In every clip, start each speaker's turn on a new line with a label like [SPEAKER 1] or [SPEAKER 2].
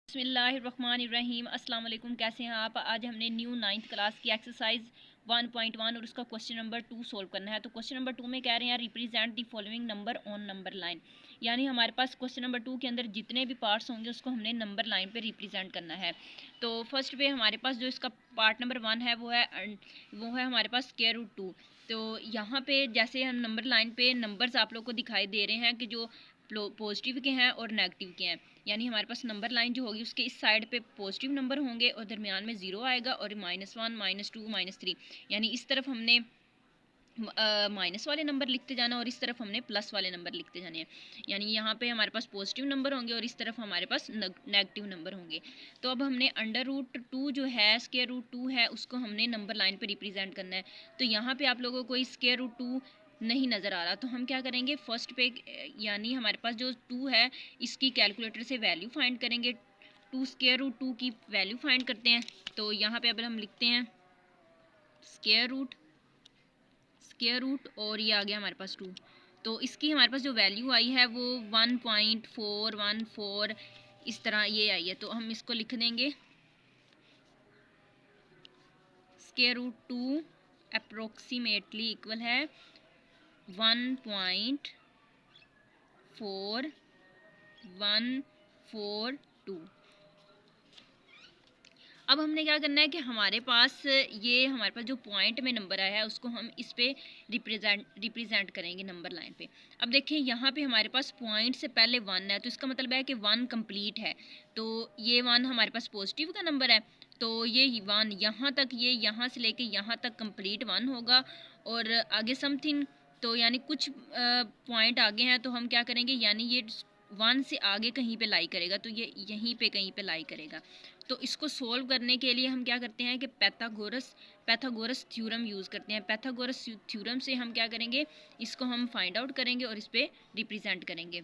[SPEAKER 1] बिस्मिल्लाहिर्रहमानिर्रहीम। अस्सलाम वालेकुम। कैसे हैं आप? आज हमने न्यू 9th क्लास की एक्सरसाइज 1.1 और उसका क्वेश्चन नंबर 2 सोल्व करना है। तो क्वेश्चन नंबर 2 में कह रहे हैं represent the following number on number line. यानी हमारे पास क्वेश्चन नंबर 2 के अंदर जितने भी पार्ट्स होंगे उसको हमने नंबर लाइन पे रिप्रेजेंट करना है। तो फर्स्ट पे हमारे पास जो इसका पार्ट नंबर 1 है वो है हमारे पास स्क्वायर रूट 2। तो यहाँ पे जैसे हम नंबर लाइन पे नंबर्स आप लोग को दिखाई दे रहे हैं कि जो पॉजिटिव के हैं और नेगेटिव के हैं। यानी हमारे पास नंबर लाइन जो होगी उसके इस साइड पे पॉजिटिव नंबर होंगे और दरमियान में ज़ीरो आएगा और -1 -2 -3। यानी इस तरफ हमने माइनस वाले नंबर लिखते जाना और इस तरफ हमने प्लस वाले नंबर लिखते जाने हैं। यानी यहाँ पे हमारे पास पॉजिटिव नंबर होंगे और इस तरफ हमारे पास नेगेटिव नंबर होंगे। तो अब हमने √2 जो है स्क्वायर रूट 2 है उसको हमने नंबर लाइन पे रिप्रेजेंट करना है। तो यहाँ पे आप लोगों को स्क्वायर रूट 2 नहीं नज़र आ रहा, तो हम क्या करेंगे फर्स्ट पे यानी हमारे पास जो 2 है इसकी कैलकुलेटर से वैल्यू फाइंड करेंगे। 2 स्क्वायर रूट 2 की वैल्यू फाइंड करते हैं। तो यहाँ पे अब हम लिखते हैं स्क्वायर रूट और ये आ गया हमारे पास 2। तो इसकी हमारे पास जो वैल्यू आई है वो 1.414 इस तरह ये आई है। तो हम इसको लिख देंगे स्क्वायर रूट 2 अप्रोक्सीमेटली इक्वल है 1.4142। अब हमने क्या करना है कि हमारे पास जो पॉइंट में नंबर आया है उसको हम इस पे रिप्रेजेंट करेंगे नंबर लाइन पे। अब देखें यहाँ पे हमारे पास पॉइंट से पहले 1 है, तो इसका मतलब है कि 1 कंप्लीट है। तो ये 1 हमारे पास पॉजिटिव का नंबर है, तो ये 1 यहाँ तक, ये यहाँ से लेके यहाँ तक कंप्लीट 1 होगा और आगे समथिंग। तो यानी कुछ पॉइंट आगे हैं तो हम क्या करेंगे, यानी ये 1 से आगे कहीं पे लाई करेगा, तो ये यहीं पे कहीं पे लाई करेगा। तो इसको सोल्व करने के लिए हम क्या करते हैं कि पैथागोरस थ्योरम यूज़ करते हैं। पैथागोरस थ्योरम से हम क्या करेंगे, इसको हम फाइंड आउट करेंगे और इस पर रिप्रेजेंट करेंगे।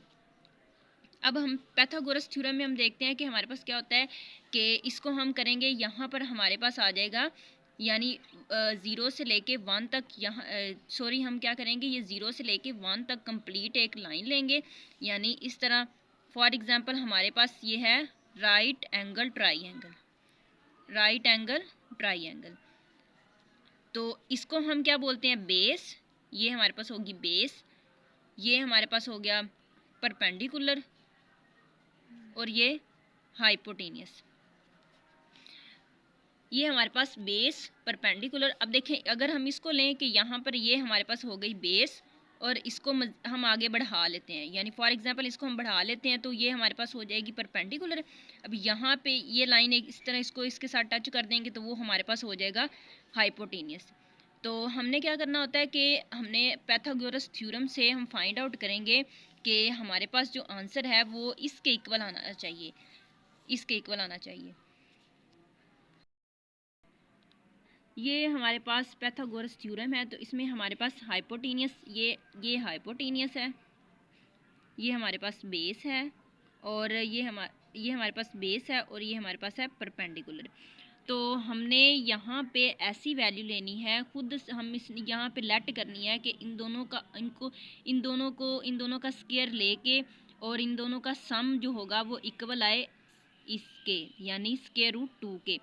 [SPEAKER 1] अब हम पैथागोरस थ्योरम में हम देखते हैं कि हमारे पास क्या होता है कि इसको हम करेंगे, यहाँ पर हमारे पास आ जाएगा यानी 0 से लेके 1 तक, हम क्या करेंगे, ये 0 से लेके 1 तक कंप्लीट एक लाइन लेंगे। यानी इस तरह फॉर एग्जांपल हमारे पास ये है राइट एंगल ट्राइंगल। तो इसको हम क्या बोलते हैं, बेस। ये हमारे पास होगी बेस, ये हमारे पास हो गया परपेंडिकुलर और ये हाइपोटेनियस। ये हमारे पास बेस परपेंडिकुलर। अब देखें अगर हम इसको लें कि यहाँ पर ये हमारे पास हो गई बेस और इसको हम आगे बढ़ा लेते हैं, यानी फॉर एग्जांपल इसको हम बढ़ा लेते हैं तो ये हमारे पास हो जाएगी परपेंडिकुलर। अब यहाँ पे ये लाइन एक इस तरह इसको इसके साथ टच कर देंगे तो वो हमारे पास हो जाएगा हाइपोटेनियस। तो हमने क्या करना होता है कि हमने पैथागोरस थ्योरम से हम फाइंड आउट करेंगे कि हमारे पास जो आंसर है वो इसके इक्वल आना चाहिए। ये हमारे पास पैथागोरस थ्योरम है, तो इसमें हमारे पास हाइपोटेनियस, ये हाइपोटेनियस है, ये हमारे पास बेस है और ये हमारे पास बेस है और ये हमारे पास है परपेंडिकुलर। तो हमने यहाँ पे ऐसी वैल्यू लेनी है, खुद हम इस यहाँ पे लेट करनी है कि इन दोनों का स्क्वायर लेके और इन दोनों का सम जो होगा वो इक्वल आए इसके, यानी स्क्वायर रूट 2 के।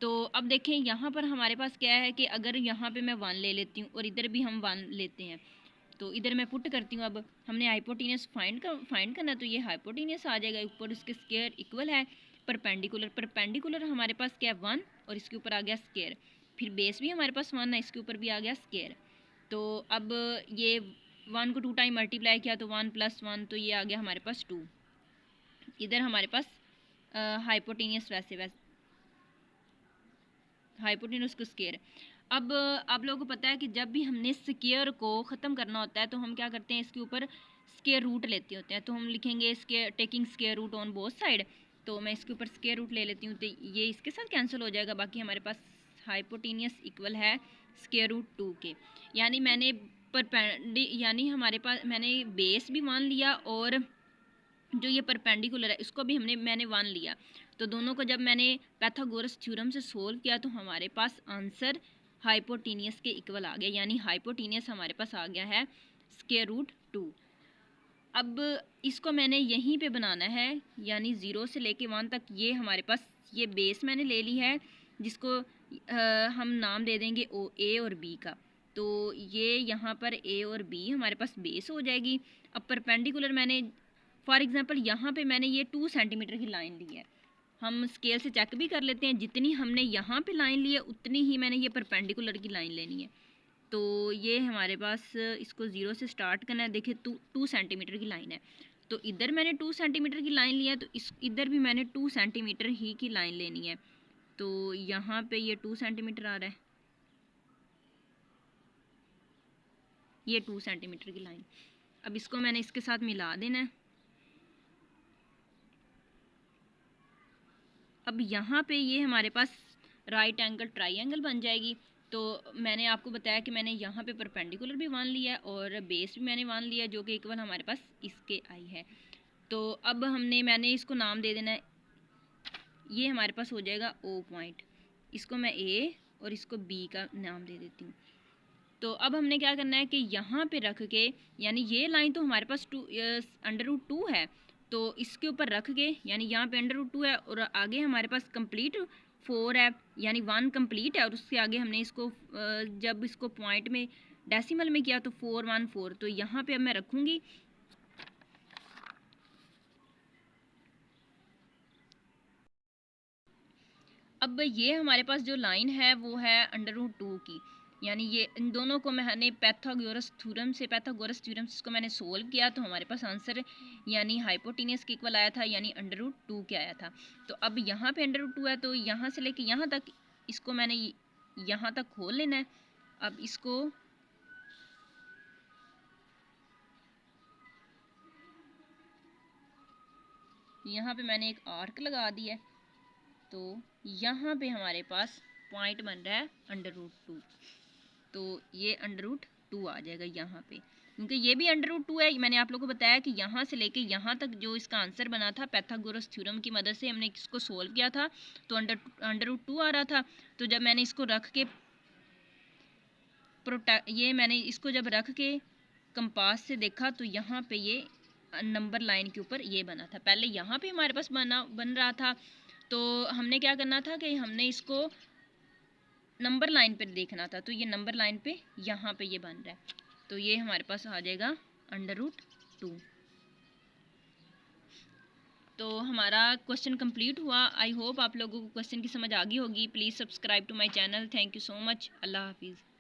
[SPEAKER 1] तो अब देखें यहाँ पर हमारे पास क्या है कि अगर यहाँ पे मैं 1 ले लेती हूँ और इधर भी हम 1 लेते हैं तो इधर मैं पुट करती हूँ। अब हमने हाइपोटेनियस फाइंड करना, तो ये हाइपोटेनियस आ जाएगा, ऊपर उसके स्क्वायर इक्वल है परपेंडिकुलर हमारे पास क्या है 1 और इसके ऊपर आ गया स्क्वायर, फिर बेस भी हमारे पास 1 है, इसके ऊपर भी आ गया स्क्वायर। तो अब ये 1 को 2 टाइम मल्टीप्लाई किया तो 1 + 1, तो ये आ गया हमारे पास 2। इधर हमारे पास हाइपोटेनियस हाइपोटेनस को स्क्वायर। अब आप लोगों को पता है कि जब भी हमने स्क्वायर को ख़त्म करना होता है तो हम क्या करते हैं, इसके ऊपर स्क्वायर रूट लेते होते हैं। तो हम लिखेंगे taking square root on both side. तो मैं इसके ऊपर स्क्वायर रूट ले लेती हूँ तो ये इसके साथ कैंसिल हो जाएगा, बाकी हमारे पास हाइपोटेनियस इक्वल है स्क्वायर रूट 2 के। यानी मैंने बेस भी मान लिया और जो ये परपेंडिकुलर है इसको भी मैंने 1 लिया। तो दोनों को जब मैंने पैथागोरस थ्योरम से सोल्व किया तो हमारे पास आंसर हाइपोटेनियस के इक्वल आ गया, यानी हाइपोटेनियस हमारे पास आ गया है स्क्वायर रूट 2। अब इसको मैंने यहीं पे बनाना है, यानी 0 से लेके 1 तक। ये हमारे पास ये बेस मैंने ले ली है, जिसको हम नाम दे देंगे ए और बी का। तो ये यहाँ पर ए और बी हमारे पास बेस हो जाएगी। अब परपेंडिकुलर मैंने फॉर एग्जांपल यहाँ पे मैंने ये 2 सेंटीमीटर की लाइन ली है। हम स्केल से चेक भी कर लेते हैं, जितनी हमने यहाँ पे लाइन ली है उतनी ही मैंने ये परपेंडिकुलर की लाइन लेनी है। तो ये हमारे पास इसको 0 से स्टार्ट करना है। देखिए 2 सेंटीमीटर की लाइन है, तो इधर मैंने 2 सेंटीमीटर की लाइन लिया है, तो इस इधर भी मैंने 2 सेंटीमीटर ही की लाइन लेनी है। तो यहाँ पे ये 2 सेंटीमीटर आ रहा है, ये 2 सेंटीमीटर की लाइन। अब इसको मैंने इसके साथ मिला देना है। अब यहाँ पे ये हमारे पास राइट एंगल ट्राइंगल बन जाएगी। तो मैंने आपको बताया कि मैंने यहाँ पे परपेंडिकुलर भी 1 लिया है और बेस भी मैंने 1 लिया है, जो कि इक्वल हमारे पास इसके आई है। तो अब मैंने इसको नाम दे देना है, ये हमारे पास हो जाएगा ओ पॉइंट। इसको मैं ए और इसको बी का नाम दे देती हूँ। तो अब हमने क्या करना है कि यहाँ पे रख के, यानी ये लाइन तो हमारे पास √2 है, तो इसके ऊपर रख के, यानी यहाँ पे √2 है और आगे हमारे पास कंप्लीट 4 है, यानी 1 कंप्लीट है, और उसके आगे हमने इसको जब इसको पॉइंट में डेसिमल में किया तो 414। तो यहाँ पे अब मैं रखूँगी अब ये हमारे पास जो लाइन है वो है √2 की, यानी ये इन दोनों को मैंने पैथागोरस थ्योरम से इसको मैंने सोल्व किया, तो हमारे पास आंसर यानी हाइपोटेन्यूस के इक्वल आया था, यानी √2 के आया था। तो अब यहाँ पे √2 है, तो यहाँ से लेके यहाँ तक इसको मैंने यहाँ तक खोल लेना है। अब इसको यहाँ पे मैंने एक आर्क लगा दिया है, तो यहाँ पे हमारे पास पॉइंट बन रहा है √2। तो ये √2 आ जाएगा यहाँ पे, क्योंकि ये भी √2 है। मैंने आप लोगों को बताया कि यहाँ से लेके यहाँ तक जो इसका आंसर बना था पैथागोरस थ्योरम की मदद से हमने इसको सोल्व किया था, तो √2 आ रहा था। तो जब मैंने इसको रख के मैंने इसको जब रख के कंपास से देखा, तो यहाँ पे ये नंबर लाइन के ऊपर ये बना था। पहले यहाँ पे हमारे पास बन रहा था, तो हमने क्या करना था कि हमने इसको नंबर लाइन पे देखना था। तो ये नंबर लाइन पे यहाँ पे ये बन रहा है, तो ये हमारे पास आ जाएगा √2। तो हमारा क्वेश्चन कंप्लीट हुआ। आई होप आप लोगों को क्वेश्चन की समझ आ गई होगी। Please subscribe to my channel. Thank you so much. अल्लाह हाफिज़।